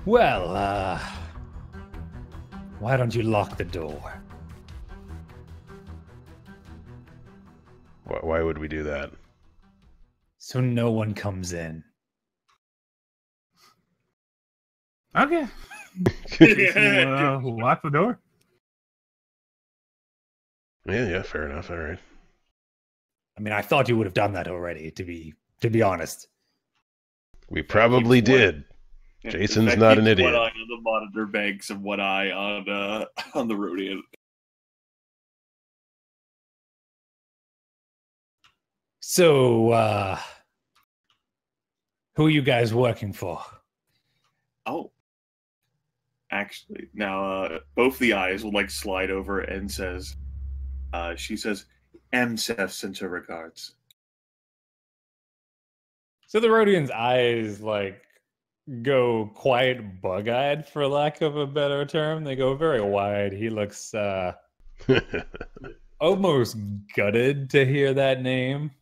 Well, why don't you lock the door? Why would we do that? So no one comes in. Okay. Lock the door. Yeah, fair enough. All right. I mean, I thought you would have done that already, to be honest. We probably did. Jason's not an idiot. One eye on the monitor banks and one eye on the Rhodian. So, who are you guys working for? Oh. Actually, now both the eyes will like slide over and she says, Amseth sends her regards. So the Rhodian's eyes like go quite bug-eyed, for lack of a better term. They go very wide. He looks almost gutted to hear that name.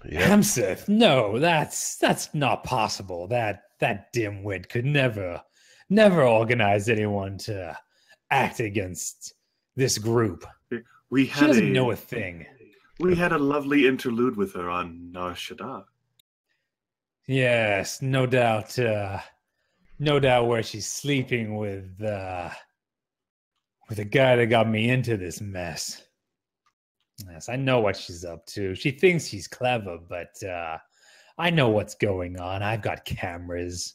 Yep. Amseth? No, that's not possible. That dimwit could never organize anyone to act against this group. She doesn't know a thing. We had a lovely interlude with her on Nar Shaddaa. Yes, no doubt. No doubt where she's sleeping with the guy that got me into this mess. Yes, I know what she's up to. She thinks she's clever, but I know what's going on. I've got cameras.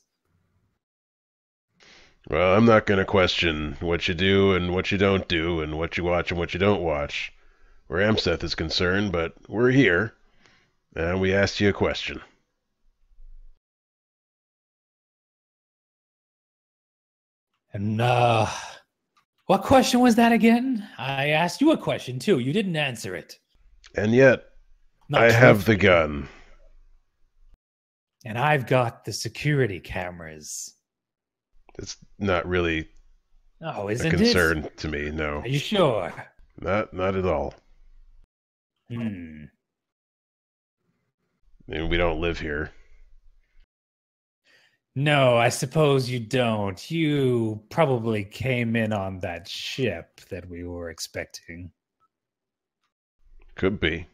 Well, I'm not going to question what you do and what you don't do and what you watch and what you don't watch, where Amseth is concerned, but we're here, and we asked you a question. And what question was that again? I asked you a question too. You didn't answer it. And yet, I have the gun. And I've got the security cameras. It's not really Oh, a isn't concern to me, no. Are you sure? Not at all. Hmm. I mean, we don't live here. No, I suppose you don't. You probably came in on that ship that we were expecting. Could be.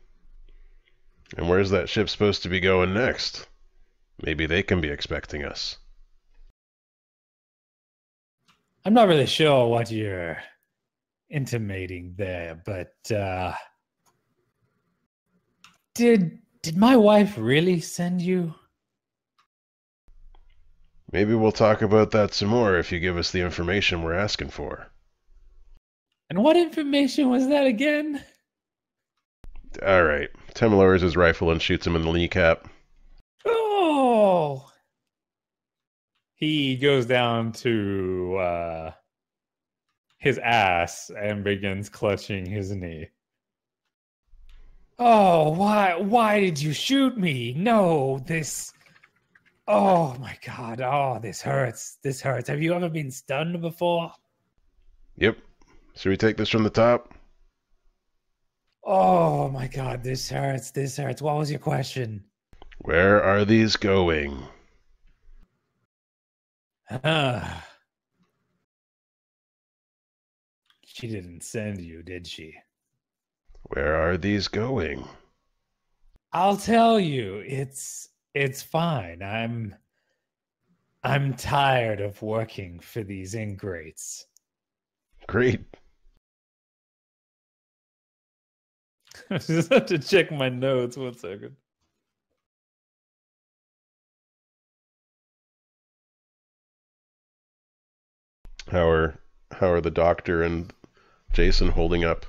And where's that ship supposed to be going next? Maybe they can be expecting us. I'm not really sure what you're intimating there, but did my wife really send you? Maybe we'll talk about that some more if you give us the information we're asking for. And what information was that again? All right. Tem lowers his rifle and shoots him in the kneecap. Oh! He goes down to his ass and begins clutching his knee. Oh, why did you shoot me? No, this... Oh my god, oh, this hurts. This hurts. Have you ever been stunned before? Yep. Should we take this from the top? Oh my god, this hurts. This hurts. What was your question? Where are these going? She didn't send you, did she? Where are these going? I'll tell you, it's fine. I'm tired of working for these ingrates. Great. I just have to check my notes. 1 second. How are the doctor and Jason holding up?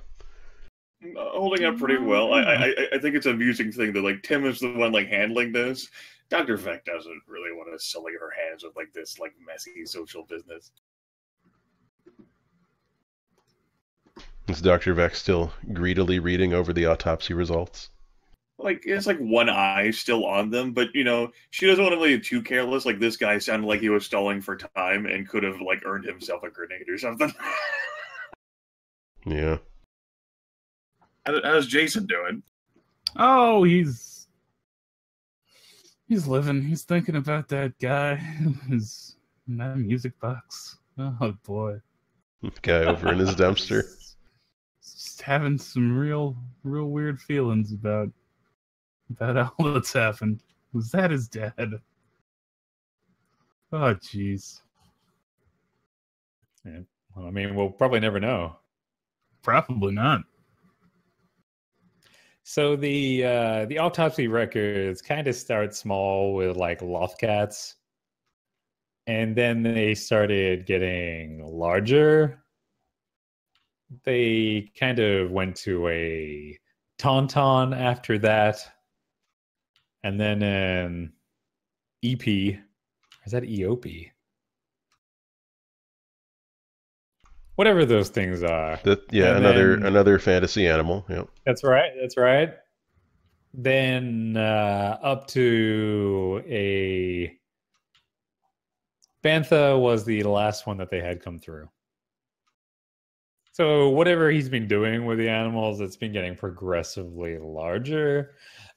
Holding up pretty well. I think it's an amusing thing that like Tim is the one like handling this. Dr. Vec doesn't really want to sully her hands with like this like messy social business. Is Dr. Vec still greedily reading over the autopsy results? Like it's like one eye still on them, but you know she doesn't want to be too careless. Like this guy sounded like he was stalling for time and could have like earned himself a grenade or something. Yeah. How's Jason doing? Oh, he's He's living. He's thinking about that guy in that music box. Oh boy. Guy over in his dumpster. Just having some real weird feelings about all that's happened. Was that his dad? Oh jeez. Yeah. Well, I mean, we'll probably never know. Probably not. So the autopsy records kind of start small with like loft cats, and then they started getting larger. They kind of went to a tauntaun after that, and then an EP. Or is that EOP? Whatever those things are. Another fantasy animal. Yep. That's right. Then up to a Bantha was the last one that they had come through. So whatever he's been doing with the animals, it's been getting progressively larger.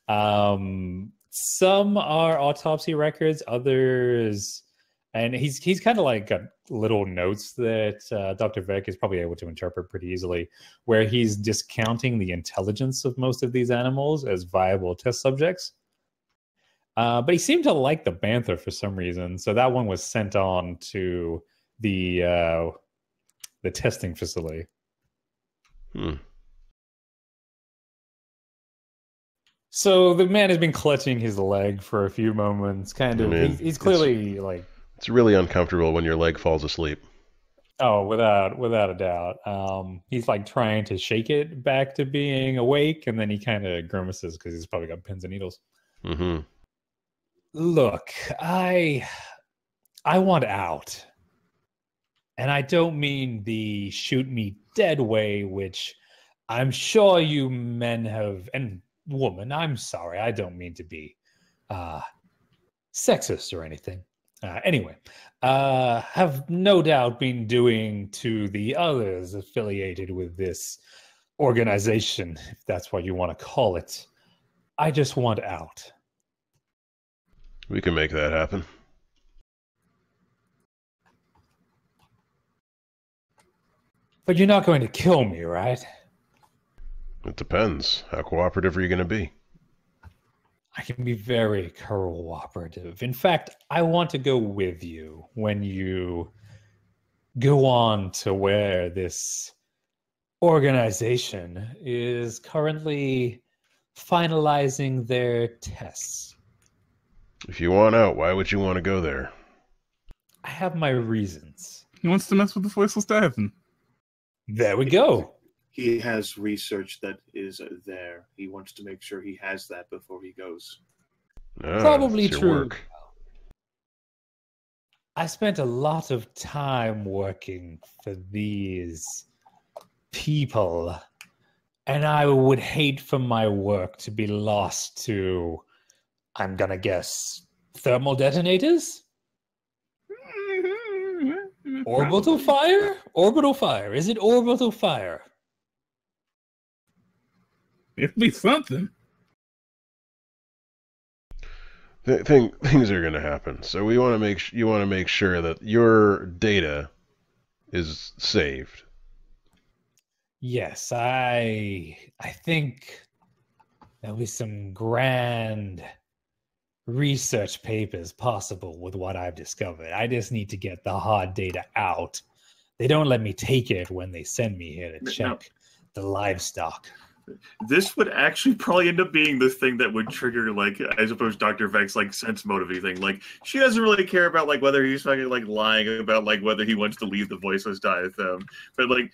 Some are autopsy records, others, and he's kind of like got little notes that Dr. Vec is probably able to interpret pretty easily, where he's discounting the intelligence of most of these animals as viable test subjects. But he seemed to like the Bantha for some reason, so that one was sent on to the testing facility. So the man has been clutching his leg for a few moments. Kind of, he's clearly like. It's really uncomfortable when your leg falls asleep. Oh, without a doubt. He's like trying to shake it back to being awake, and then he kind of grimaces because he's probably got pins and needles. Mm-hmm. Look, I want out. And I don't mean the shoot me dead way, which I'm sure you men have, and woman, I'm sorry, I don't mean to be sexist or anything. Anyway, have no doubt been doing to the others affiliated with this organization, if that's what you want to call it. I just want out. We can make that happen. But you're not going to kill me, right? It depends. How cooperative are you going to be? I can be very cooperative. In fact, I want to go with you when you go on to where this organization is currently finalizing their tests. If you want out, why would you want to go there? I have my reasons. He wants to mess with the voiceless Diathan. There we go. He has research that is there. He wants to make sure he has that before he goes. Probably your true. work. I spent a lot of time working for these people, and I would hate for my work to be lost to, I'm gonna guess, thermal detonators? Orbital fire? Orbital fire. Is it orbital fire? It'd be something. Things are going to happen. So we want to make sure that your data is saved. Yes, I think there'll be some grand research papers possible with what I've discovered. I just need to get the hard data out. They don't let me take it when they send me here to check the livestock. This would actually probably end up being the thing that would trigger, like, I suppose Dr. Vec's, like, sense motive thing. Like, she doesn't really care about, like, whether he's fucking, like, lying about, like, whether he wants to leave the voiceless diatham. But, like,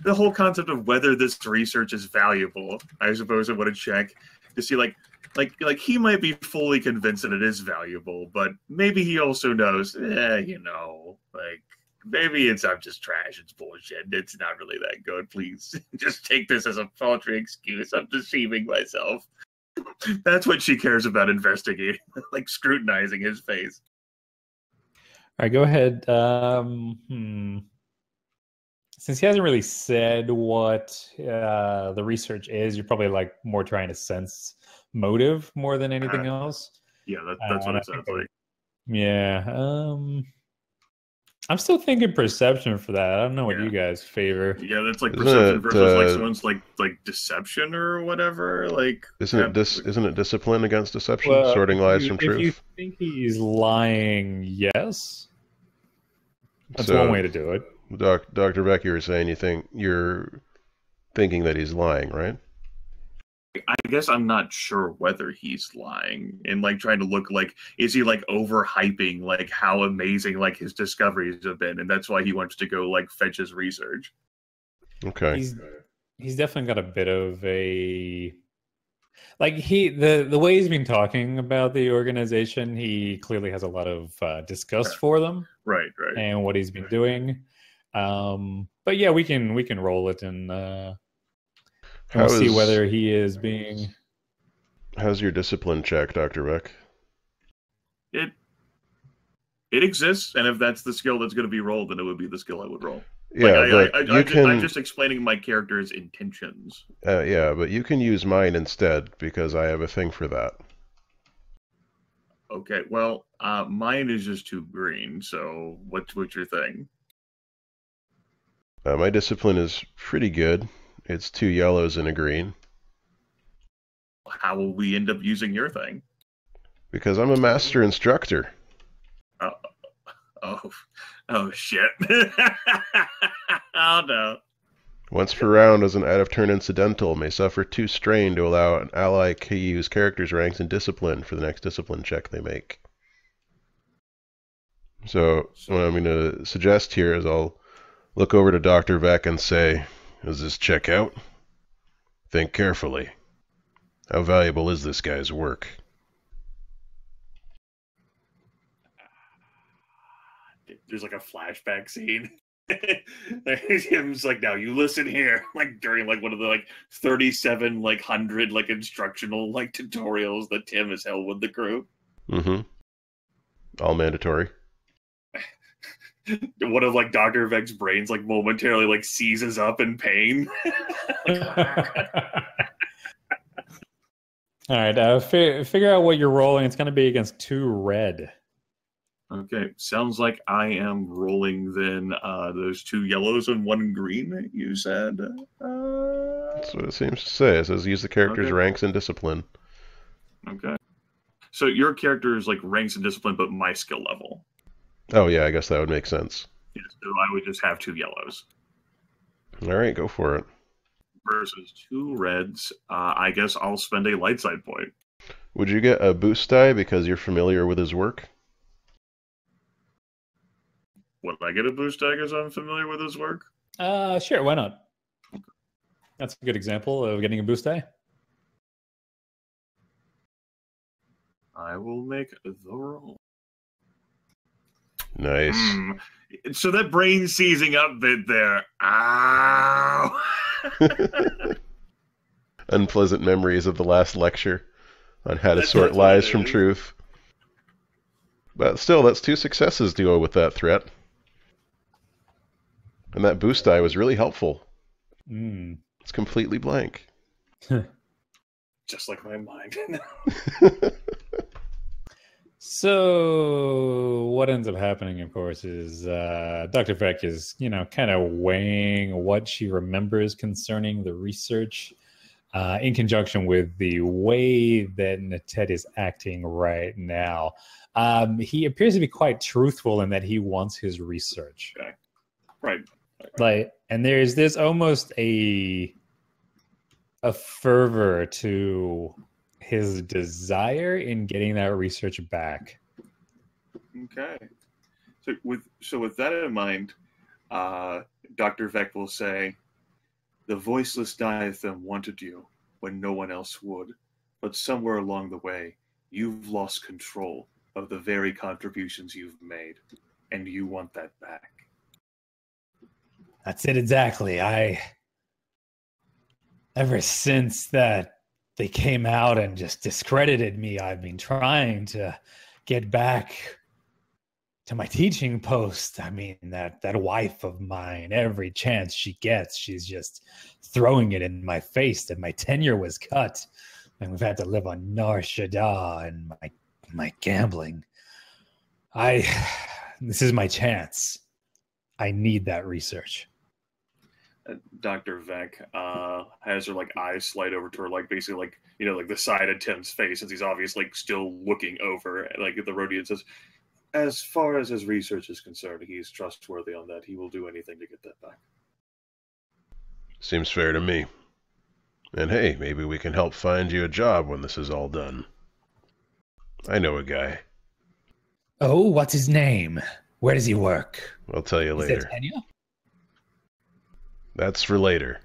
the whole concept of whether this research is valuable, I suppose I want to check to see, like he might be fully convinced that it is valuable, but maybe he also knows, like, maybe it's I'm just trash, it's bullshit, it's not really that good. Please just take this as a paltry excuse. I'm deceiving myself. That's what she cares about investigating, like scrutinizing his face. All right, go ahead. Since he hasn't really said what the research is, you're probably like more trying to sense motive more than anything else. Yeah, that's what And it sounds like. Yeah. I'm still thinking perception for that. I don't know what Yeah. you guys favor. Yeah, that's like Isn't perception it, versus like someone's like deception or whatever. Like, Isn't it discipline against deception? Well, Sorting lies from if you truth? think he's lying, yes. That's So, one way to do it. Dr. Beck, you were saying you're thinking that he's lying, right? I guess I'm not sure whether he's lying and like trying to look like, is he like overhyping like how amazing like his discoveries have been, and that's why he wants to go like fetch his research. Okay. He's definitely got a bit of a like the way he's been talking about the organization. He clearly has a lot of disgust for them, Right. and what he's been doing. But yeah, we can roll it and we'll see whether he is being. How's your discipline check, Dr. Beck? It exists, and if that's the skill that's going to be rolled, then it would be the skill I would roll. Yeah, like, but I'm just explaining my character's intentions. Yeah, but you can use mine instead because I have a thing for that. Okay, well, mine is just 2 green. So what's your thing? My discipline is pretty good. It's 2 yellows and a green. How will we end up using your thing? Because I'm a master instructor. Oh shit. Oh no. Once per round as an out-of-turn incidental may suffer 2 strain to allow an ally to use character's ranks and discipline for the next discipline check they make. So what I'm going to suggest here is I'll look over to Dr. Beck and say, does this check out? Think carefully. How valuable is this guy's work? There's like a flashback scene. Him's like, now you listen here, like during like one of the like 37 like 100 like instructional like tutorials that Tim has held with the crew. Mm-hmm. All mandatory. One of like Dr. Vec's brains like momentarily like seizes up in pain. All right, figure out what you're rolling. It's going to be against 2 red. Okay, sounds like I am rolling then those 2 yellows and 1 green that you said. That's what it seems to say. It says use the character's ranks and discipline. Okay. So your character is like ranks and discipline, but my skill level. Oh yeah, I guess that would make sense. Yeah, so I would just have 2 yellows. All right, go for it. Versus 2 reds, I guess I'll spend a light side point. Would you get a boost die because you're familiar with his work? Would I get a boost die because I'm familiar with his work? Sure, why not? That's a good example of getting a boost die. I will make the roll. Nice. So that brain seizing up bit there. Ow! Unpleasant memories of the last lecture on how to sort lies from truth. But still, that's 2 successes to go with that threat. And that boost die was really helpful. It's completely blank. Just like my mind. So what ends up happening, of course, is Dr. Beck is, kind of weighing what she remembers concerning the research in conjunction with the way that Natet is acting right now. He appears to be quite truthful in that he wants his research. Okay. Right. Like, and there's almost a fervor to his desire in getting that research back. Okay. So with that in mind, Dr. Vec will say, the voiceless diatham wanted you when no one else would, but somewhere along the way, you've lost control of the very contributions you've made, and you want that back. That's it exactly. Ever since that they came out and just discredited me, I've been trying to get back to my teaching post. I mean, that wife of mine, every chance she gets, she's just throwing it in my face that my tenure was cut and we've had to live on Nar Shaddaa, and my gambling. This is my chance. I need that research. Dr. Vec has her like eyes slide over to her, like basically like, you know, like the side of Tim's face, since he's obviously like still looking over like at the Rhodian, says, as far as his research is concerned, he's trustworthy on that. He will do anything to get that back. Seems fair to me. And hey, maybe we can help find you a job when this is all done. I know a guy. Oh, what's his name? Where does he work? I'll tell you Is there later. tenure? That's for later.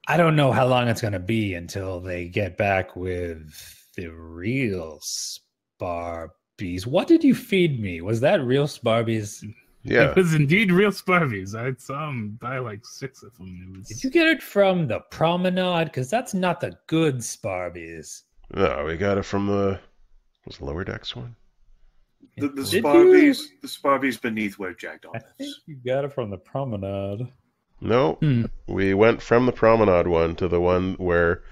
I don't know how long it's going to be until they get back with the real Sparbies. What did you feed me? Was that real Sparbies? Yeah. It was indeed real Sparvies. I saw him buy like 6 of them. Did you get it from the promenade? Because that's not the good Sparbies. No, we got it from the lower decks one. The Did Sparbies beneath where Jack Don I is. think you got it from the promenade. No, we went from the promenade one to the one where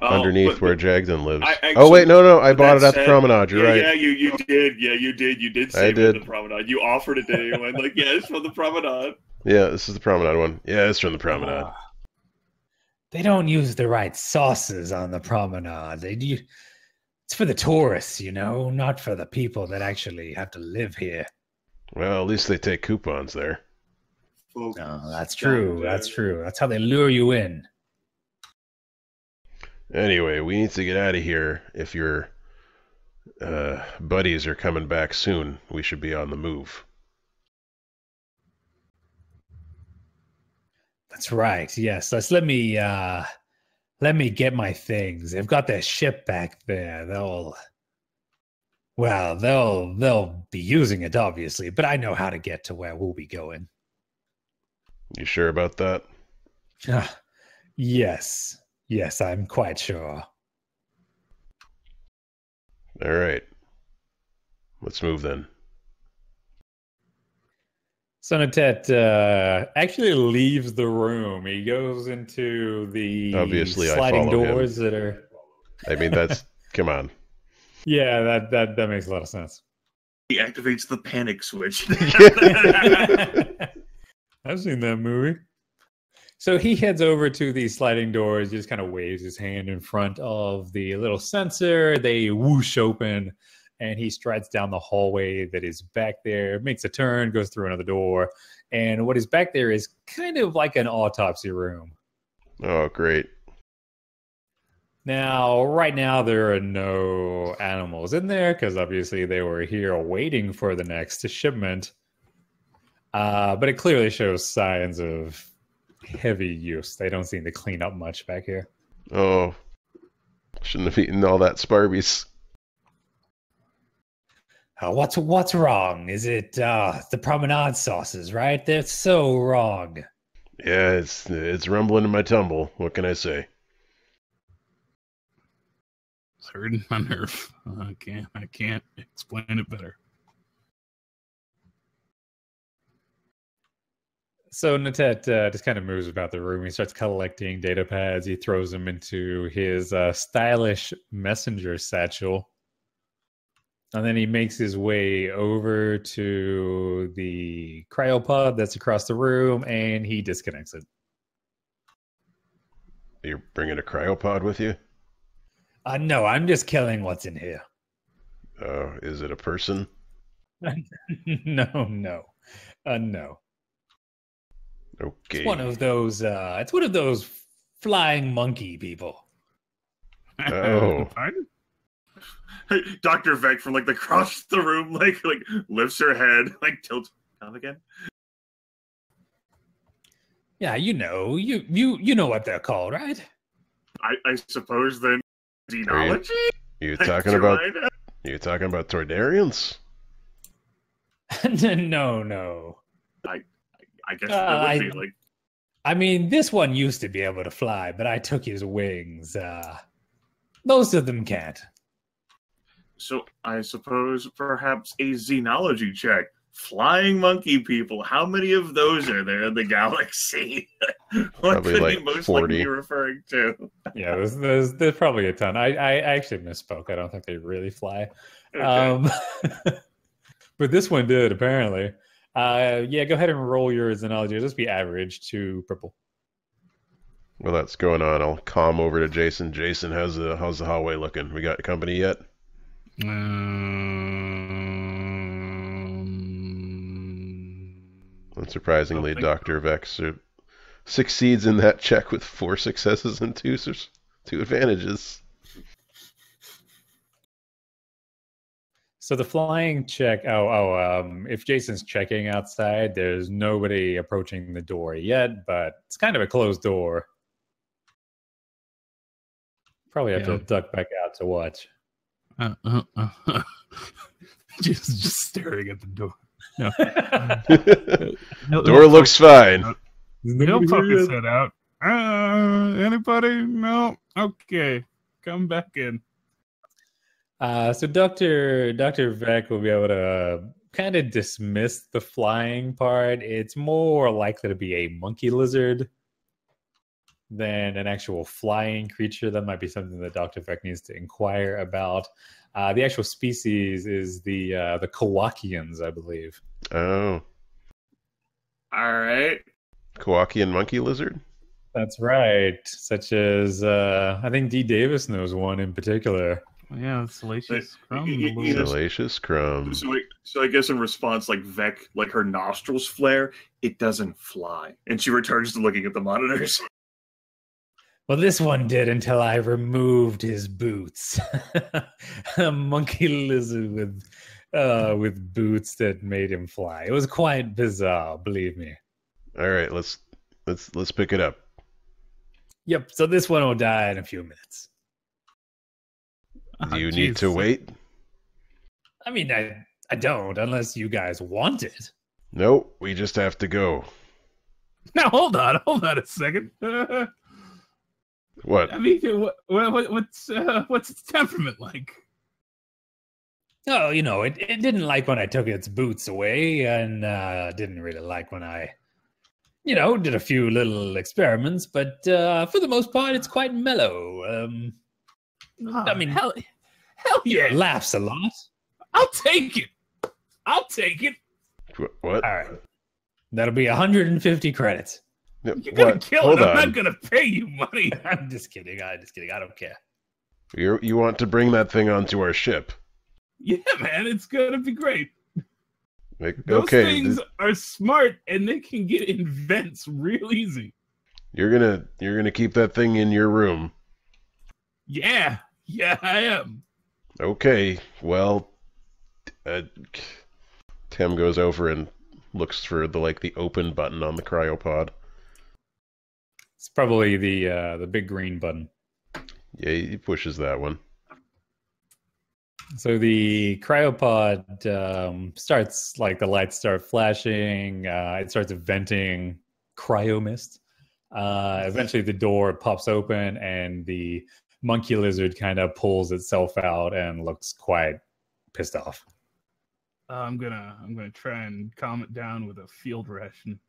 underneath where Jagden lives. Oh wait, no, I bought it at the promenade. You're right. Yeah, you did. Yeah, you did. You did save it at the promenade. You offered it to anyone. Like, yeah, it's from the promenade. Yeah, this is the promenade one. Yeah, it's from the promenade. They don't use the right sauces on the promenade. It's for the tourists, you know, not for the people that actually have to live here. Well, at least they take coupons there. No, that's true. That's true. That's how they lure you in. Anyway, we need to get out of here. If your buddies are coming back soon, we should be on the move. That's right. Yes. Let me get my things. They've got their ship back there. They'll be using it, obviously, but I know how to get to where we'll be going. You sure about that? Yes, I'm quite sure. All right. Let's move then. Sonatet actually leaves the room. He goes into the Obviously, sliding I follow doors him. that are... I mean, that's... Come on. Yeah, that makes a lot of sense. He activates the panic switch. I've seen that movie. So he heads over to the sliding doors, just kind of waves his hand in front of the little sensor. They whoosh open, and he strides down the hallway that is back there, makes a turn, goes through another door. And what is back there is kind of like an autopsy room. Oh, great. Now, right now, there are no animals in there because obviously they were here waiting for the next shipment. But it clearly shows signs of heavy use. They don't seem to clean up much back here. Oh, shouldn't have eaten all that Sparbies. What's wrong? Is it the promenade sauces, right? They're so wrong. Yeah, it's rumbling in my tumble. What can I say? It's hurting my nerve. I can't explain it better. So Natet just kind of moves about the room. He starts collecting data pads. He throws them into his stylish messenger satchel. And then he makes his way over to the cryopod that's across the room, and he disconnects it. You're bringing a cryopod with you? No, I'm just killing what's in here. Oh, is it a person? No. No. Okay. It's one of those flying monkey people. Oh. Pardon? Dr. Vec from like across the room, like lifts her head, like tilts down again. Yeah, you know what they're called, right? I suppose then xenology. You talking about Tordarians? No. I guess that would be like. I mean, this one used to be able to fly, but I took his wings. Most of them can't. So I suppose perhaps a xenology check Flying monkey people. How many of those are there in the galaxy? What Probably could like he most 40. likely be referring to? Yeah, there's probably a ton. I actually misspoke. I don't think they really fly. Okay. But this one did, apparently. Yeah, go ahead and roll your xenology. It'll just be average to purple. Well, that's going on. I'll calm over to Jason. Jason, how's the hallway looking? We got company yet? Unsurprisingly, Dr. Vex succeeds in that check with 4 successes and 2 advantages. So the flying check. If Jason's checking outside, there's nobody approaching the door yet, but it's kind of a closed door. Probably have to duck back out to watch. Just staring at the door. No. Door looks fine. He'll poke his head out. Anybody? No? Okay. Come back in. So Dr. Vec will be able to kind of dismiss the flying part. It's more likely to be a monkey lizard than an actual flying creature. That might be something that Dr. Vec needs to inquire about. The actual species is the Kowakians, I believe. Oh. All right. Kowakian monkey lizard? That's right. Such as, I think D. Davis knows one in particular. Yeah, Salacious Crumb. Salacious Crumb. So I guess in response, like Vec, like her nostrils flare, it doesn't fly. And she returns to looking at the monitors. Well, this one did until I removed his boots. A monkey lizard with boots that made him fly. It was quite bizarre, believe me. All right, let's pick it up. Yep. So this one will die in a few minutes. Do you need to wait? I mean, I don't, unless you guys want it. Nope, we just have to go. Now hold on a second. What? I mean, what's its temperament like? Oh, it didn't like when I took its boots away, and didn't really like when I, did a few little experiments. But for the most part, it's quite mellow. I mean, hell yeah! It laughs a lot. I'll take it. What? All right, that'll be 150 credits. You're gonna kill it. I'm not gonna pay you money. I'm just kidding. I don't care. You want to bring that thing onto our ship? Yeah, man, it's gonna be great. Those Okay, things are smart, and they can get in vents real easy. You're gonna keep that thing in your room. Yeah, I am. Okay, well, Tim goes over and looks for the open button on the cryopod. It's probably the big green button. Yeah, he pushes that one. So the cryopod starts, the lights start flashing. It starts venting cryo mist. Eventually the door pops open and the monkey lizard kind of pulls itself out and looks quite pissed off. I'm gonna try and calm it down with a field ration.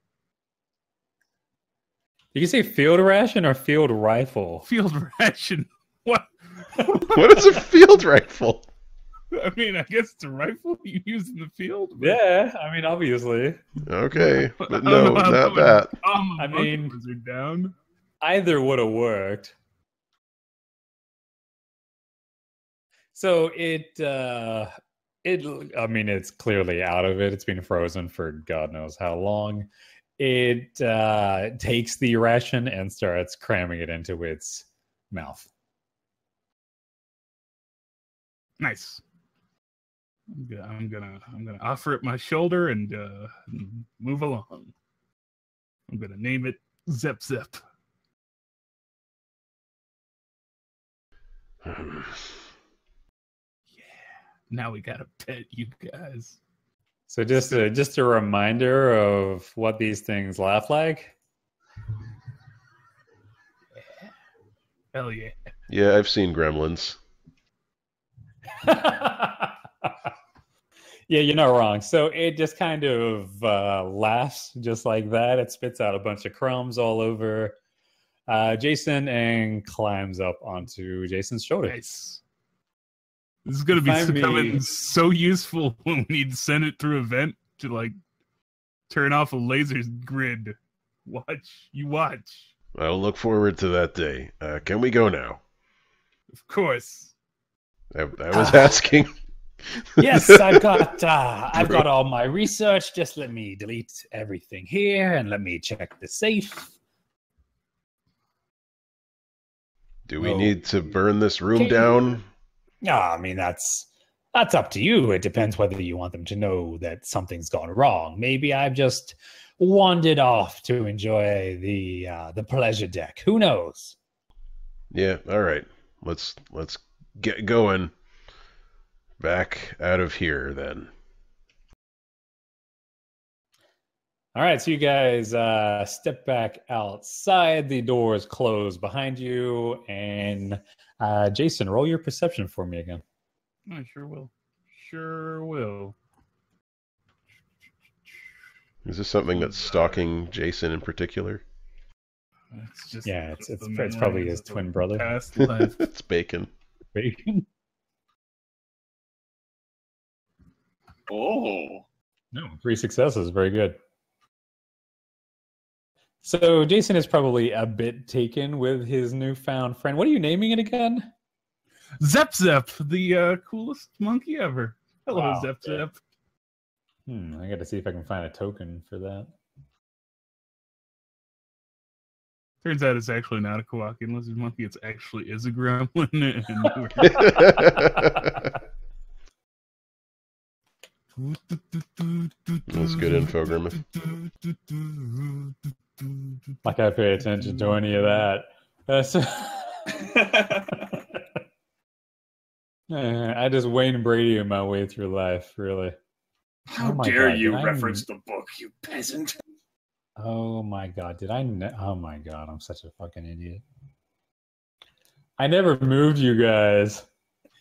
Did you say field ration or field rifle? Field ration. What? What is a field rifle? I mean, I guess it's a rifle you use in the field. But... Yeah, I mean, obviously. Okay, but no, not that. I mean, lizard down. Either would have worked. So I mean, it's clearly out of it. It's been frozen for God knows how long. It takes the ration and starts cramming it into its mouth. Nice. I'm gonna offer it my shoulder and move along. I'm gonna name it Zep Zep. Now we got a pet, you guys. So just a reminder of what these things laugh like. Yeah. Hell yeah. Yeah, I've seen Gremlins. Yeah, you're not wrong. So it just kind of laughs just like that. It spits out a bunch of crumbs all over Jason and climbs up onto Jason's shoulder. Nice. This is going to be becoming so useful when we need to send it through a vent to like turn off a laser grid. Watch. I'll look forward to that day. Can we go now? Of course. I was asking. Yes, I've got all my research. Just let me delete everything here and let me check the safe. Do we need to burn this room down? I mean, that's up to you. It depends whether you want them to know that something's gone wrong. Maybe I've just wandered off to enjoy the pleasure deck. Who knows? Yeah, all right. Let's get going. Back out of here, then. All right, so you guys step back outside. The doors close behind you, and Jason, roll your perception for me again. I sure will. Sure will. Is this something that's stalking Jason in particular? It's just it's probably his twin brother. Past life. It's Bacon. Bacon. Oh. No, 3 successes. Very good. So Jason is probably a bit taken with his newfound friend. What are you naming it again? Zep, the coolest monkey ever. Hello, Wow. Zep. I got to see if I can find a token for that. Turns out it's actually not a Kowakian lizard monkey. It actually is a gremlin. That's good info, Grimmith. Like I pay attention to any of that. I just Wayne Brady my way through life, really. How my dare God, you did I reference the book, you peasant? Oh my God, oh my God, I'm such a fucking idiot. I never moved you guys.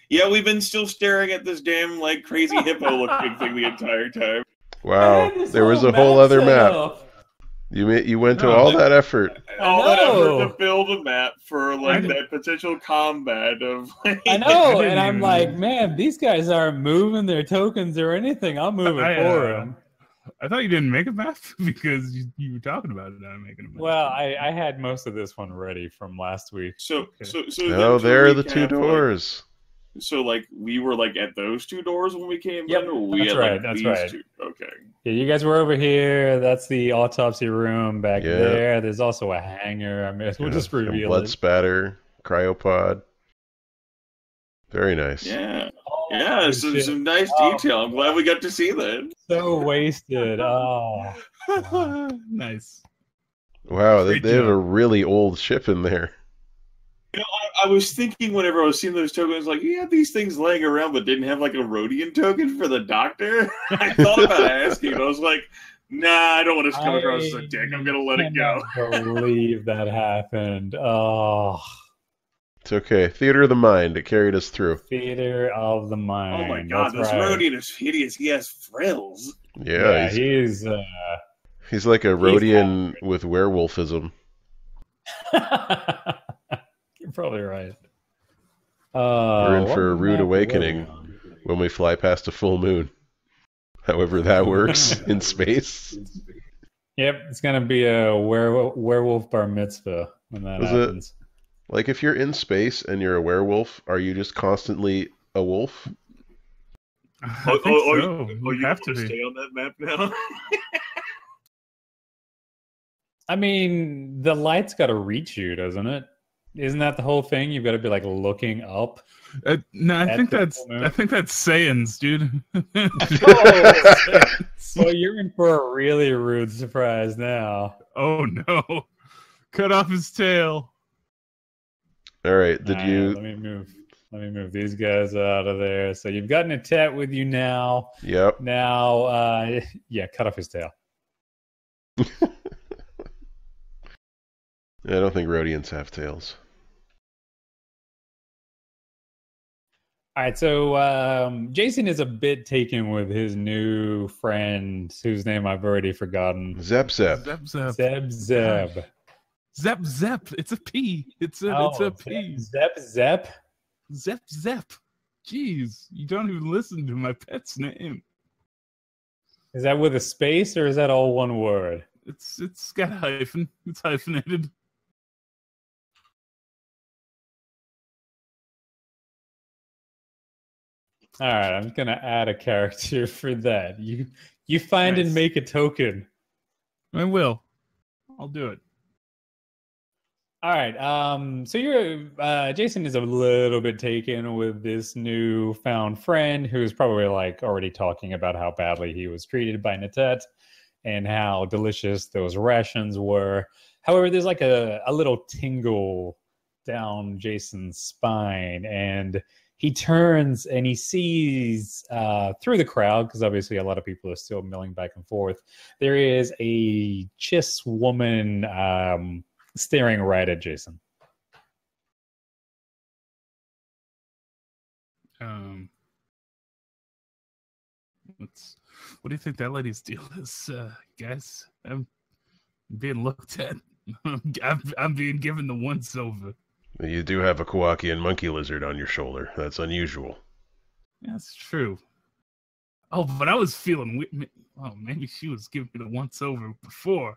Yeah, we've been still staring at this damn like crazy hippo-looking thing the entire time. Wow, there was a whole other map. Up. You went to all that effort. All that know. effort to build a map for like that potential combat of. Like, I know, and I'm like, man, these guys aren't moving their tokens or anything. I'm moving for them. I thought you didn't make a map because you were talking about it. I'm making a map. Well, I had most of this one ready from last week. So No, there are the 2 doors. So like we were like at those 2 doors when we came Yep, in, or we that's had right, like that's these right. 2? Okay. Yeah, you guys were over here. That's the autopsy room back Yeah. there. There's also a hangar. I mean, we'll just Some reveal blood it. spatter, cryopod. Very nice. Yeah. Oh, Yeah, shit. some nice detail. I'm glad we got to see that. So wasted. Oh, wow. Nice. Wow, they Great have job. a really old ship in there. You know, I was thinking whenever I was seeing those tokens, like, you had these things laying around, but didn't have like a Rhodian token for the doctor. I thought about asking, and I was like, nah, I don't want to come across as a dick. I'm gonna let it go. I can't believe that happened. Oh, It's okay. Theater of the mind. It carried us through. theater of the mind. Oh my god, That's this right. Rhodian is hideous. He has frills. Yeah, he's he's like a Rhodian with werewolfism. You're probably right. We're in for a what rude map are we awakening on? when we fly past a full moon. However that works in space. Yep, it's gonna be a werewolf bar mitzvah when that Is it? happens. Like, if you're in space and you're a werewolf, are you just constantly a wolf? I think so. You have want to be. stay on that map now? I mean, the light's got to reach you, doesn't it? Isn't that the whole thing? You've got to be like looking up. No, I At think the that's full moon. I think that's Saiyans, dude. Well, you're in for a really rude surprise now. Oh no! Cut off his tail. All right, did Alright, you... Let me move these guys out of there. So you've got Natet with you now. Yep. Now, yeah, cut off his tail. I don't think Rhodians have tails. All right, so Jason is a bit taken with his new friend, whose name I've already forgotten. Zep. Zeb. Zep. It's a P. It's a P. Zep. Zep. Jeez, you don't even listen to my pet's name. Is that with a space or is that all one word? It's got a hyphen. It's hyphenated. All right, I'm gonna add a character for that. You find and make a token. I will. I'll do it. All right. So you're Jason is a little bit taken with this newfound friend who's probably like already talking about how badly he was treated by Natet and how delicious those rations were. However, there's like a little tingle down Jason's spine, and he turns and he sees through the crowd, because obviously a lot of people are still milling back and forth. There is a Chiss woman staring right at Jason. What do you think that lady's deal is, guys? I'm being looked at. I'm being given the once over. You do have a Kowakian monkey lizard on your shoulder. That's unusual. That's true. Oh, but I was feeling... Oh, maybe she was giving me the once over before.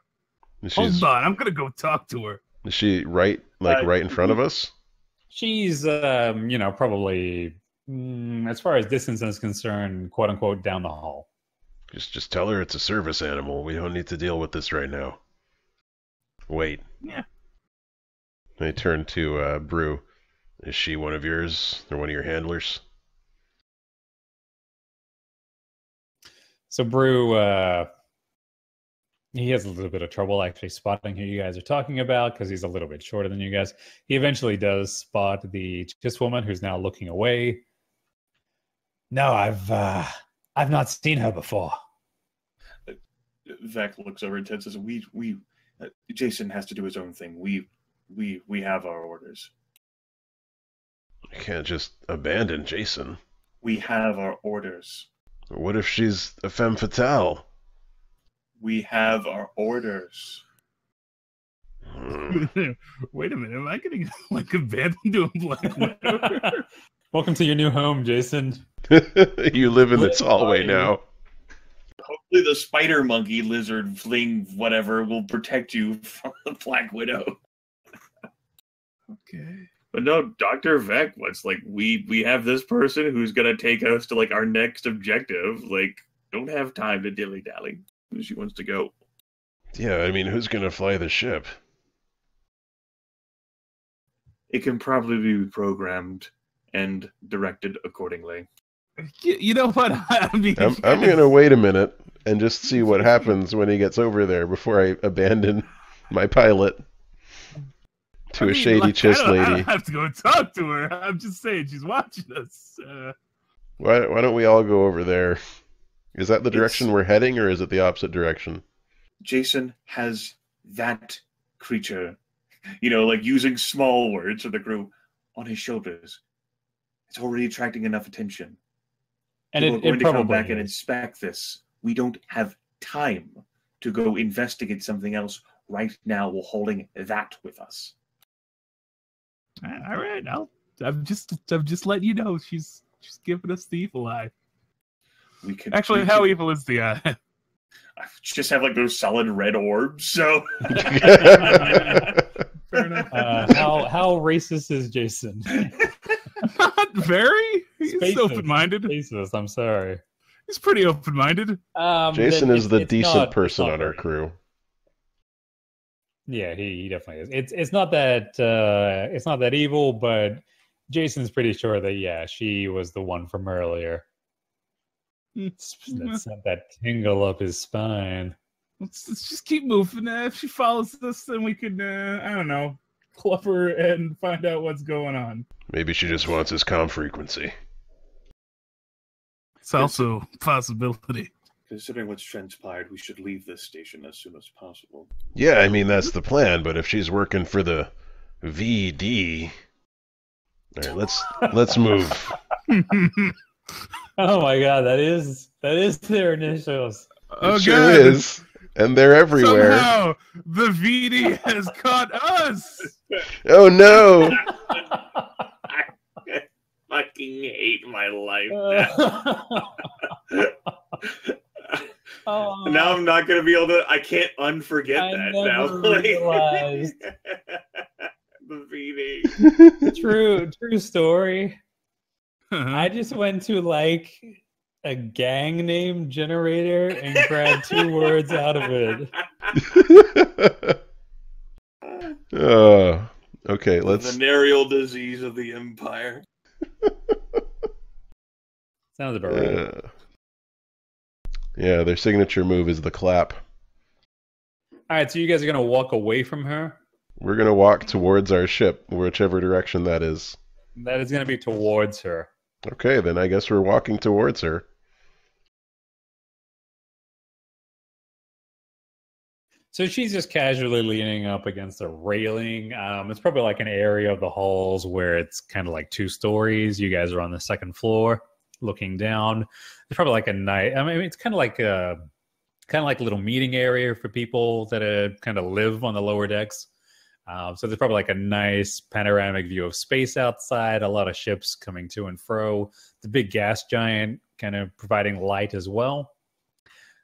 Hold on, I'm gonna go talk to her. Is she right in front of us? She's, probably, as far as distance is concerned, quote unquote, down the hall. Just tell her it's a service animal. We don't need to deal with this right now. Wait. Yeah. I turn to Brew. Is she one of yours? Or one of your handlers? So Brew, he has a little bit of trouble actually spotting who you guys are talking about because he's a little bit shorter than you guys. He eventually does spot the Chiss woman who's now looking away. No, I've not seen her before. Vec looks over and says, "We Jason has to do his own thing. We have our orders. You can't just abandon Jason. We have our orders. What if she's a femme fatale? We have our orders." Wait a minute, am I getting like abandoned to a Black Widow? Welcome to your new home, Jason. You live in this hallway now. Hopefully the spider monkey lizard fling whatever will protect you from the Black Widow. Okay. But no, Dr. Vec was like, we have this person who's gonna take us to like our next objective. Like, don't have time to dilly-dally. She wants to go. Yeah, I mean, who's gonna fly the ship? It can probably be programmed and directed accordingly. You know what? I'm gonna wait a minute and just see what happens when he gets over there before I abandon my pilot to a shady Chiss lady. I don't have to go talk to her. I'm just saying she's watching us. Why don't we all go over there? Is that the direction we're heading, or is it the opposite direction? Jason has that creature, like using small words for the crew, on his shoulders. It's already attracting enough attention. And we're going to come back is. And inspect this. We don't have time to go investigate something else right now. We're holding that with us. All right, I'm just letting you know she's giving us the evil eye. How evil is the eye? I just have like those solid red orbs. So fair enough. How racist is Jason? Not very. He's open-minded. Racist. I'm sorry. He's pretty open-minded. Jason is the decent person on our crew. Yeah, he definitely is. It's not that evil, but Jason's pretty sure that she was the one from earlier. That sent that tingle up his spine. Let's just keep moving. If she follows us, then we could, I don't know, club her and find out what's going on. Maybe she just wants his comm frequency. It's also a possibility. Considering what's transpired, we should leave this station as soon as possible. Yeah, I mean, that's the plan, but if she's working for the VD... Alright, let's move. Oh my god, that is their initials. Oh, It sure God. is. And they're everywhere. Somehow the VD has caught us. Oh no! I fucking hate my life now. Oh, Now I'm not gonna be able to. I can't unforget I that never now. realized. The VD. true story. Uh-huh. I just went to like a gang name generator and grabbed 2 words out of it. Okay, The let's. venereal disease of the empire. Sounds about right. Yeah, their signature move is the clap. All right, so you guys are gonna walk away from her. We're gonna walk towards our ship, whichever direction that is. That is gonna be towards her. Okay, then I guess we're walking towards her. So she's just casually leaning up against a railing. It's probably like an area of the halls where it's kind of like 2 stories. You guys are on the 2nd floor, looking down. It's probably like a night. I mean, it's kind of like a little meeting area for people that kind of live on the lower decks. So there's probably like a nice panoramic view of space outside. A lot of ships coming to and fro. The big gas giant kind of providing light as well.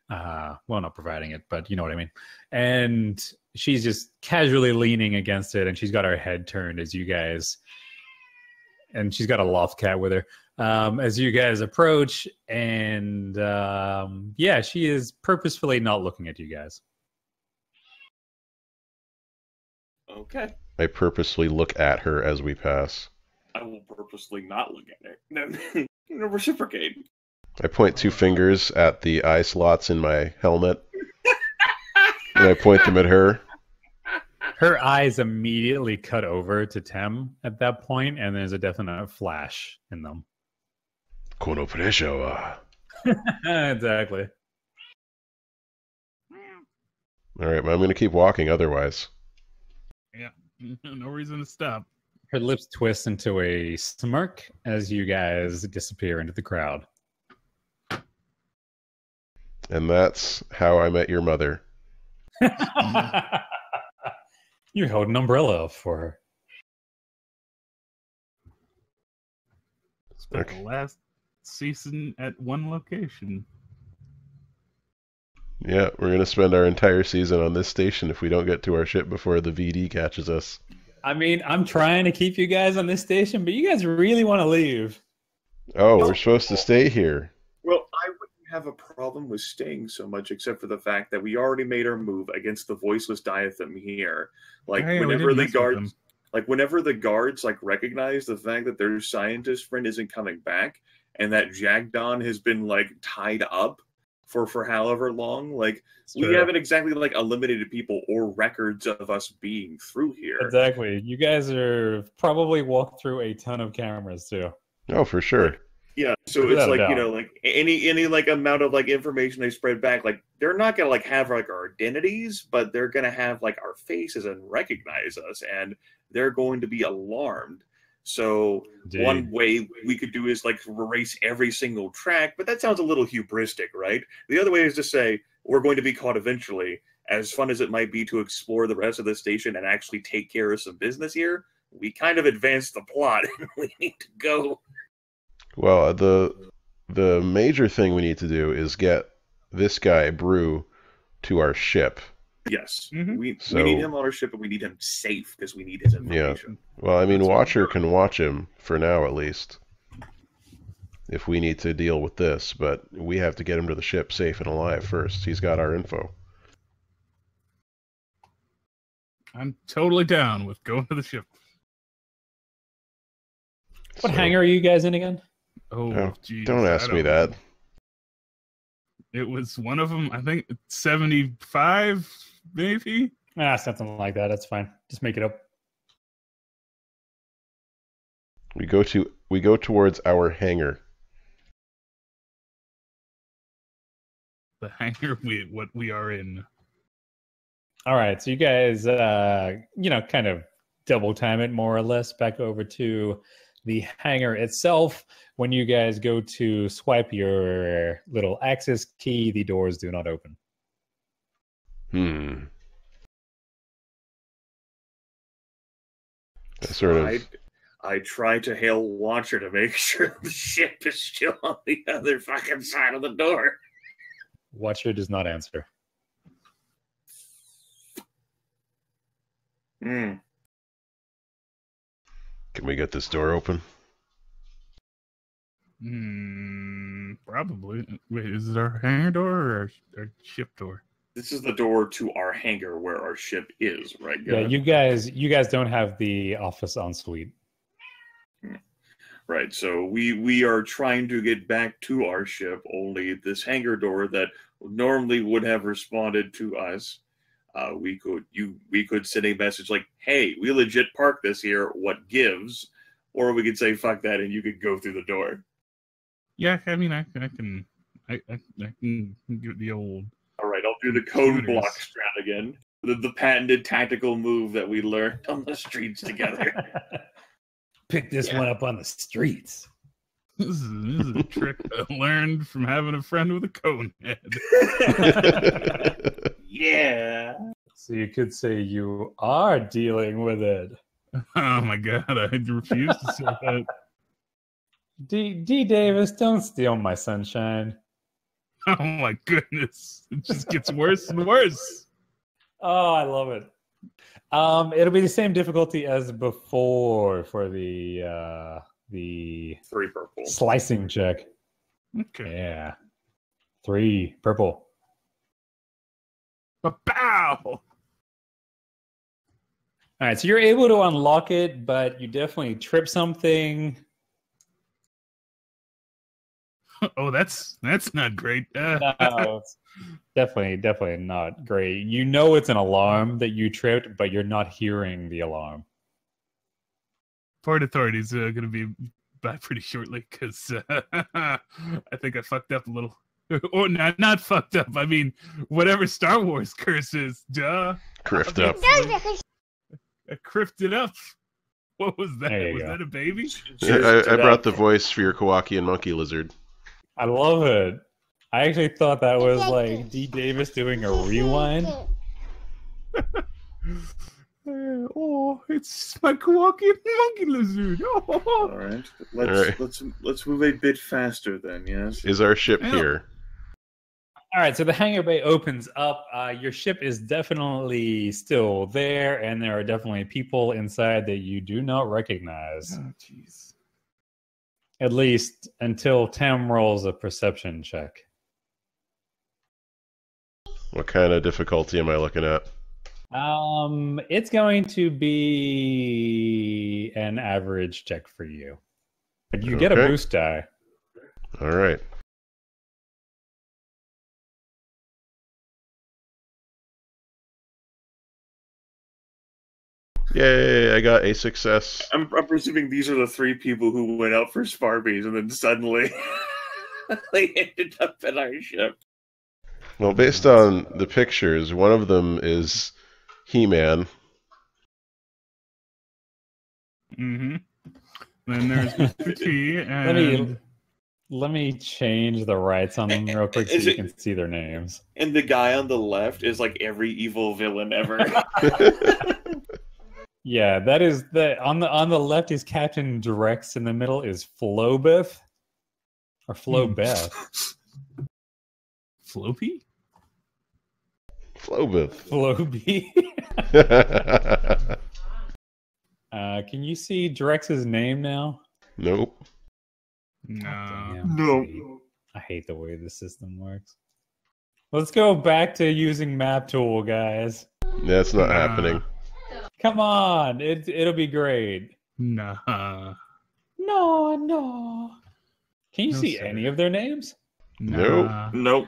Well, not providing it, but you know what I mean. And she's just casually leaning against it, and she's got her head turned as you guys, and she's got a loft cat with her as you guys approach. And yeah, she is purposefully not looking at you guys. Okay. I purposely look at her as we pass. I will purposely not look at her. No, reciprocate. I point 2 fingers at the eye slots in my helmet, and I point them at her. Her eyes immediately cut over to Tem at that point, and there's a definite flash in them. Kono pressure wa. Exactly. All right, but I'm going to keep walking otherwise. Yeah, no reason to stop. Her lips twist into a smirk as you guys disappear into the crowd. And that's how I met your mother. You held an umbrella up for her. Spent Okay. the last season at one location. Yeah, we're going to spend our entire season on this station if we don't get to our ship before the VD catches us. I mean, I'm trying to keep you guys on this station, but you guys really want to leave. Oh, we're supposed to stay here. Well, I wouldn't have a problem with staying so much, except for the fact that we already made our move against the voiceless diatham here. Like Hey, we whenever didn't the mess with them. guards, recognize the fact that their scientist friend isn't coming back, and that Jagdon has been like tied up for however long, like we haven't exactly like eliminated people or records of us being through here. Exactly. You guys are probably walked through a ton of cameras too. Oh, for sure. Yeah, so Without it's a like, doubt. you know, like any like amount of like information they spread back, like they're not gonna like have like our identities, but they're gonna have like our faces and recognize us, and they're going to be alarmed. So Indeed. one way we could do is like erase every single track, but that sounds a little hubristic, right? The other way is to say we're going to be caught eventually. As fun as it might be to explore the rest of the station and actually take care of some business here, we kind of advanced the plot and we need to go. Well, the major thing we need to do is get this guy, Brew, to our ship. Yes, Mhm. we So- need him on our ship, and we need him safe because we need his information. Well, I mean, That's what Watcher can watch him, for now at least, if we need to deal with this, but we have to get him to the ship safe and alive first. He's got our info. I'm totally down with going to the ship. What So, hangar are you guys in again? Oh, Oh, geez, don't ask me that. It was one of them. I think 75, maybe. Something like that. That's fine. Just make it up. We go towards our hangar. The hangar we are in. All right. So you guys, kind of double time it more or less back over to The hangar itself, when you guys go to swipe your little access key, the doors do not open. Sort of. I try to hail Watcher to make sure the ship is still on the other fucking side of the door. Watcher does not answer. Can we get this door open? Probably. Wait, is it our hangar door or our ship door? This is the door to our hangar where our ship is, right? Yeah, you guys don't have the office en suite. Right, so we are trying to get back to our ship, only this hangar door that normally would have responded to us. We could send a message like, hey, we legit parked this here, what gives? Or we could say, fuck that, and you could go through the door. Yeah, I mean, I can give the old... All right, I'll do the code Shooters. block strat again. The patented tactical move that we learned on the streets together. Pick this one up on the streets. This is a trick I learned from having a friend with a cone head. Yeah. So you could say you are dealing with it. Oh my god, I refuse to say that. D. Davis, don't steal my sunshine. Oh my goodness. It just gets worse and worse. Oh, I love it. It'll be the same difficulty as before for the 3 purple. slicing check. Okay. Yeah. 3 purple. Bow! All right, so you're able to unlock it, but you definitely trip something. Oh, that's not great. No, it's definitely not great. You know it's an alarm that you tripped, but you're not hearing the alarm. Port Authority's going to be back pretty shortly because I think I fucked up a little. Or not fucked up. I mean, whatever Star Wars curse is, duh. Criffed up. I criffed it up. What was that? There you Was go. that a baby? I brought the voice for your Kowakian monkey lizard. I love it. I actually thought that was like D. Davis doing a rewind. Oh, it's my Kowakian monkey lizard. All Oh. right. All right. Let's move a bit faster then, yes? Is our ship Yeah. here? All right, so the hangar bay opens up. Your ship is definitely still there, and there are definitely people inside that you do not recognize. Oh, jeez. At least until Tam rolls a perception check. What kind of difficulty am I looking at? It's going to be an average check for you, but you get a Okay. boost die. All right. Yay, I got a success. I'm presuming these are the 3 people who went out for Sparbies and then suddenly they ended up at our ship. Well, based on the pictures, one of them is He-Man. Mm-hmm. Then there's Mr. T and... Let me change the rights on them real quick so Is you it- can see their names. And the guy on the left is like every evil villain ever. Yeah, that is on the left is Captain Drex, in the middle is Flobeth or Flobeth. Floppy? Flobith. Floby. Can you see Drex's name now? Nope. No. Damn. No. I hate the way the system works. Let's go back to using map tool, guys. That's not Nah. happening. Come on, it'll be great. Nah. No. Can you No, see sir. any of their names? Nope. Nah. Nope.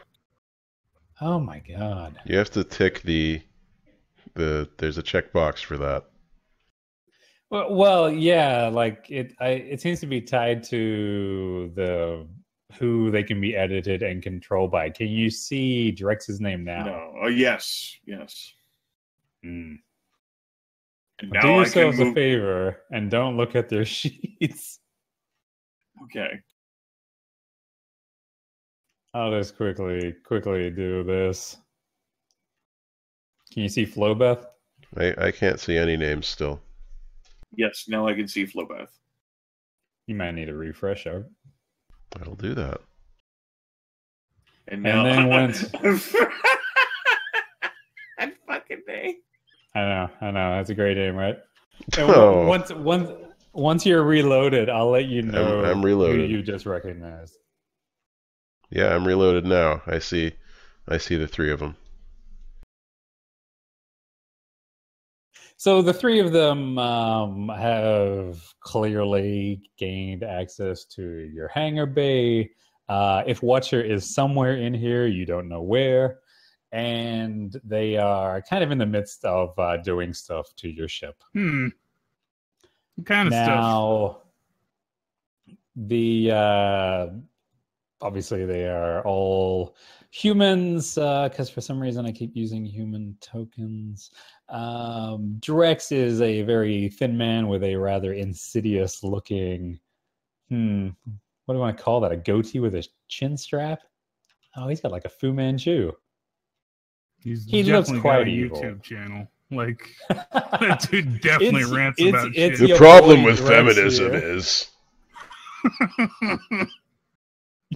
Oh my god. You have to tick the there's a checkbox for that. Well, yeah, like it seems to be tied to the who they can be edited and controlled by. Can you see Drex's name now? No. Oh, yes. Hmm. And Do now I can yourselves a move. favor and don't look at their sheets. Okay. I'll just quickly do this. Can you see Flobeth? I can't see any names still. Yes, now I can see Flobeth. You might need a refresh. Art. I'll do that. And now then once that fucking day. I know, that's a great name, right? And Oh. once you're reloaded, I'll let you know I'm reloaded. who you just recognized. Yeah, I'm reloaded now. I see the three of them. So the three of them have clearly gained access to your hangar bay. If Watcher is somewhere in here, you don't know where. And they are kind of in the midst of doing stuff to your ship. What kind of stuff? Now, obviously they are all humans, because for some reason I keep using human tokens. Drex is a very thin man with a rather insidious looking, what do you want to call that? A goatee with a chin strap? Oh, he's got like a Fu Manchu. He looks quite got a evil. YouTube channel. Like, that dude definitely rants about shit. The problem with feminism is...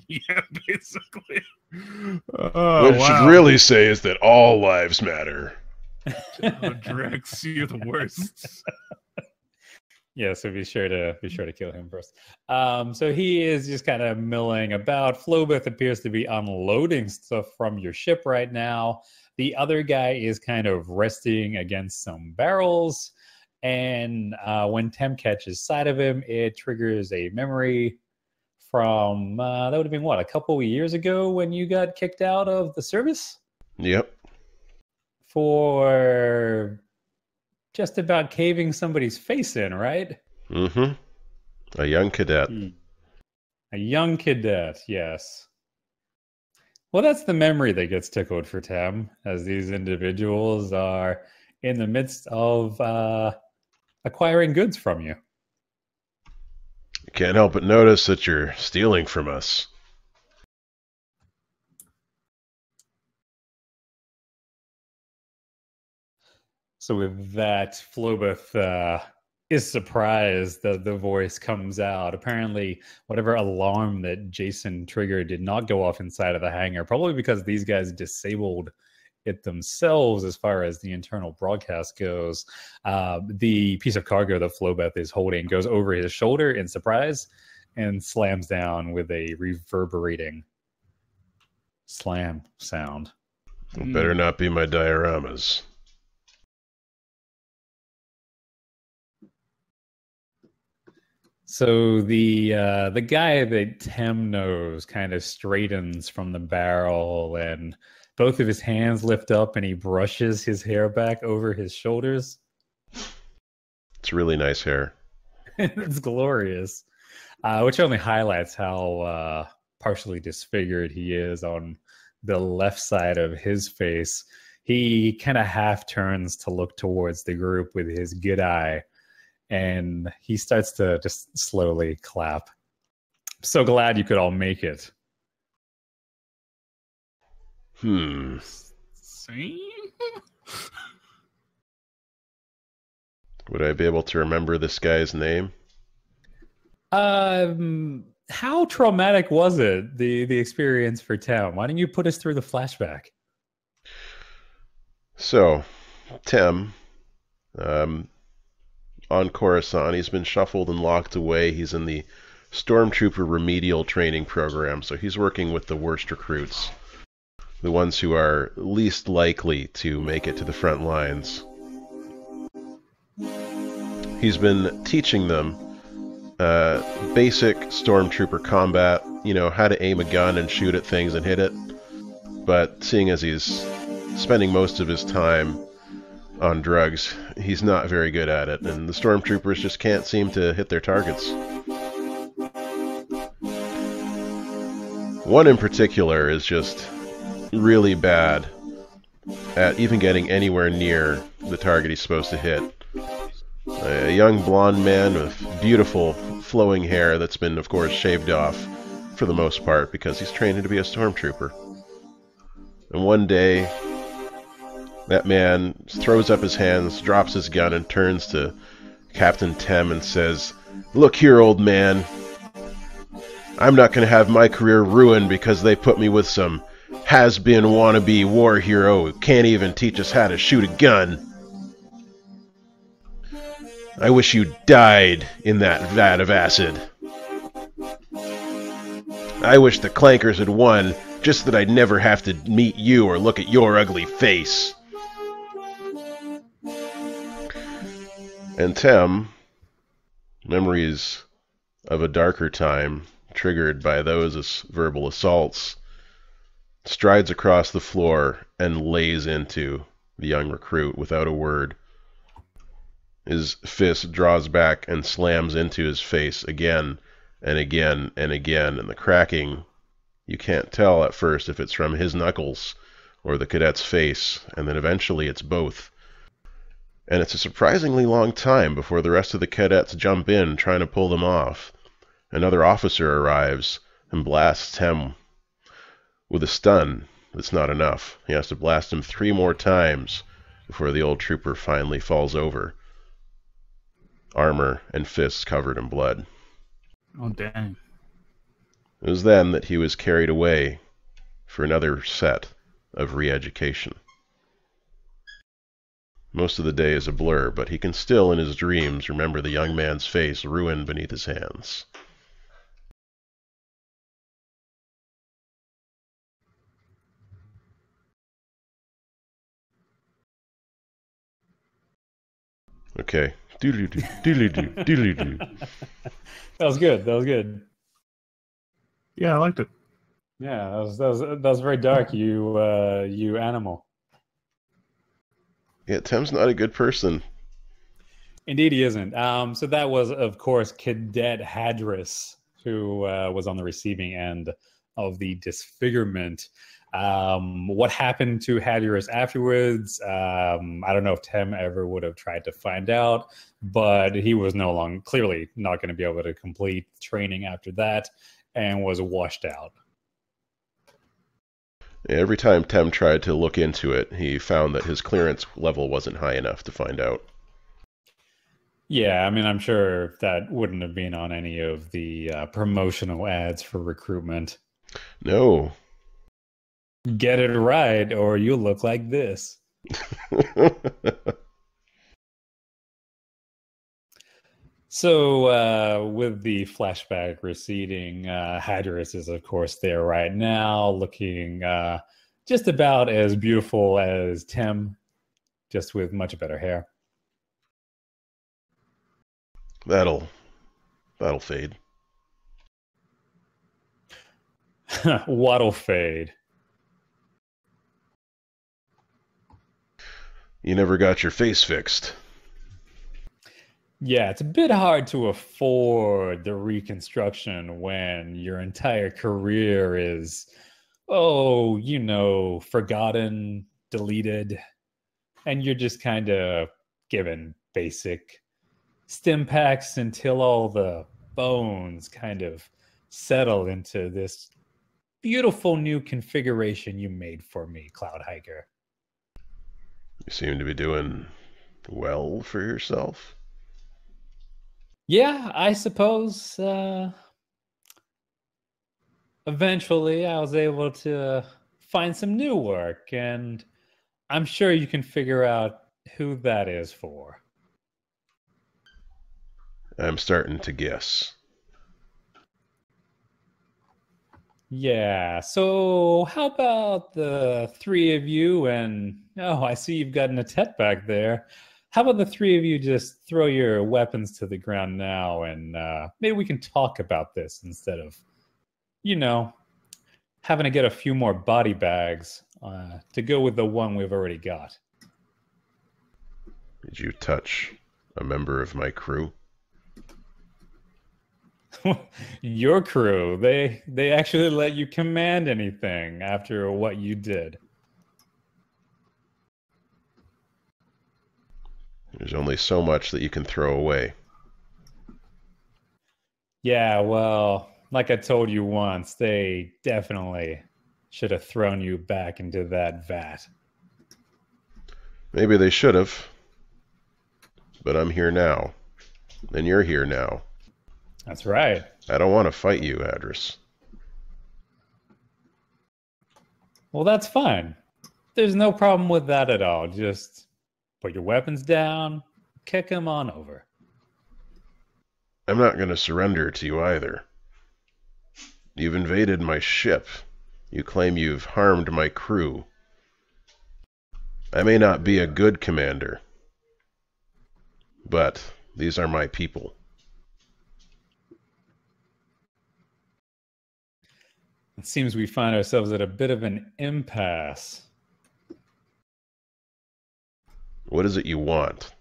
Yeah, basically. What it should really say is that all lives matter. Drex, you're the worst. Yeah, so be sure to kill him first. So he is just kind of milling about. Flobeth appears to be unloading stuff from your ship right now. The other guy is kind of resting against some barrels. And when Tem catches sight of him, it triggers a memory from, that would have been what, a couple of years ago when you got kicked out of the service? Yep. For just about caving somebody's face in, right? Mm-hmm. A young cadet. A young cadet, yes. Well, that's the memory that gets tickled for Tem, as these individuals are in the midst of acquiring goods from you. Can't help but notice that you're stealing from us. So with that, Flobeth is surprised that the voice comes out. Apparently, whatever alarm that Jason triggered did not go off inside of the hangar, probably because these guys disabled it themselves as far as the internal broadcast goes. The piece of cargo that Flobeth is holding goes over his shoulder in surprise and slams down with a reverberating slam sound. It better not be my dioramas. So the guy that Tem knows kind of straightens from the barrel, and both of his hands lift up, and he brushes his hair back over his shoulders. It's really nice hair. It's glorious, which only highlights how partially disfigured he is on the left side of his face. He kind of half turns to look towards the group with his good eye, and he starts to just slowly clap. I'm so glad you could all make it. Same? Would I be able to remember this guy's name? How traumatic was it, the experience for Tem? Why don't you put us through the flashback? So, Tem, on Coruscant, he's been shuffled and locked away. He's in the Stormtrooper remedial training program, so he's working with the worst recruits, the ones who are least likely to make it to the front lines. He's been teaching them basic Stormtrooper combat, you know, how to aim a gun and shoot at things and hit it. But seeing as he's spending most of his time on drugs, he's not very good at it, and the Stormtroopers just can't seem to hit their targets. One in particular is just really bad at even getting anywhere near the target he's supposed to hit. A young blonde man with beautiful flowing hair that's been, of course, shaved off for the most part because he's training to be a stormtrooper. And one day, that man throws up his hands, drops his gun, and turns to Captain Tem and says, "Look here, old man. I'm not going to have my career ruined because they put me with some has-been wannabe war hero who can't even teach us how to shoot a gun. I wish you died in that vat of acid. I wish the Clankers had won, just that I'd never have to meet you or look at your ugly face." And Tem, memories of a darker time, triggered by those verbal assaults, strides across the floor and lays into the young recruit without a word. His fist draws back and slams into his face again and again and again, and the cracking, you can't tell at first if it's from his knuckles or the cadet's face, and then eventually it's both. And it's a surprisingly long time before the rest of the cadets jump in trying to pull them off. Another officer arrives and blasts Tem with a stun. That's not enough. He has to blast him 3 more times before the old trooper finally falls over, armor and fists covered in blood. Oh, dang. It was then that he was carried away for another set of re-education. Most of the day is a blur, but he can still, in his dreams, remember the young man's face ruined beneath his hands. Okay. Doodly-doo, doodly-doo, doodly-doo. That was good. That was good. Yeah, I liked it. Yeah, that was very dark. You animal. Yeah, Tem's not a good person. Indeed, he isn't. So that was, of course, Cadet Hadris, who was on the receiving end of the disfigurement. What happened to Hadris afterwards? I don't know if Tem ever would have tried to find out, but he was clearly not going to be able to complete training after that and was washed out. Every time Tem tried to look into it, he found that his clearance level wasn't high enough to find out. Yeah, I mean, I'm sure that wouldn't have been on any of the promotional ads for recruitment. No. Get it right, or you look like this. So, with the flashback receding, Hadris is, of course, there right now, looking just about as beautiful as Tem, just with much better hair. That'll fade. What'll fade? You never got your face fixed. Yeah, it's a bit hard to afford the reconstruction when your entire career is, forgotten, deleted, and you're just kind of given basic stim packs until all the bones kind of settle into this beautiful new configuration you made for me, Cloud Hiker. You seem to be doing well for yourself. Yeah, I suppose eventually I was able to find some new work, and I'm sure you can figure out who that is for. I'm starting to guess. Yeah, so how about the 3 of you and, I see you've got Natet back there. How about the 3 of you just throw your weapons to the ground now and maybe we can talk about this instead of, having to get a few more body bags to go with the one we've already got. Did you touch a member of my crew? Your crew, they actually let you command anything after what you did. There's only so much that you can throw away. Yeah, well, like I told you once, they definitely should have thrown you back into that vat. Maybe they should have, but I'm here now, and you're here now. That's right. I don't want to fight you, Adris. Well, that's fine. There's no problem with that at all. Just put your weapons down, kick them on over. I'm not going to surrender to you either. You've invaded my ship. You claim you've harmed my crew. I may not be a good commander, but these are my people. It seems we find ourselves at a bit of an impasse. What is it you want?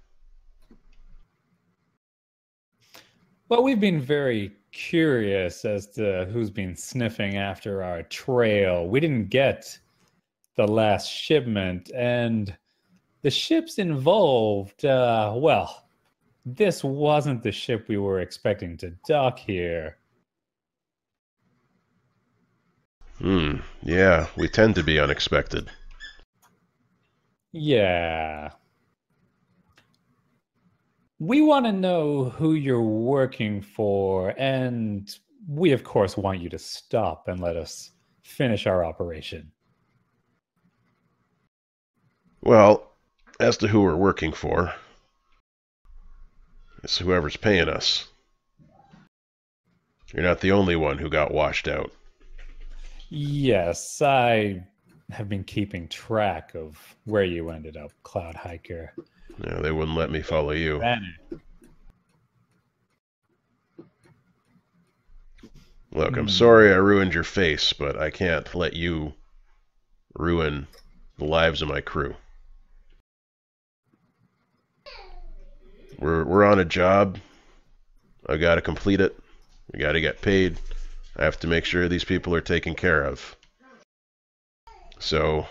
Well, we've been very curious as to who's been sniffing after our trail. We didn't get the last shipment, and the ships involved, well, this wasn't the ship we were expecting to dock here. Yeah, we tend to be unexpected. Yeah. We want to know who you're working for, and we, of course, want you to stop and let us finish our operation. Well, as to who we're working for, it's whoever's paying us. You're not the only one who got washed out. Yes, I have been keeping track of where you ended up, Cloud Hiker. No, they wouldn't let me follow you. Look, I'm sorry I ruined your face, but I can't let you ruin the lives of my crew. We're on a job. I gotta complete it. We gotta get paid. I have to make sure these people are taken care of. So,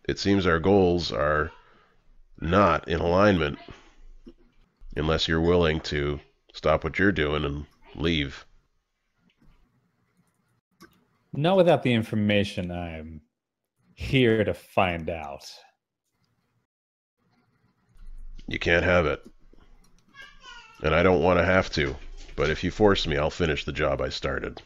it seems our goals are not in alignment unless you're willing to stop what you're doing and leave. Not without the information I'm here to find out. You can't have it. And I don't want to have to, but if you force me, I'll finish the job I started.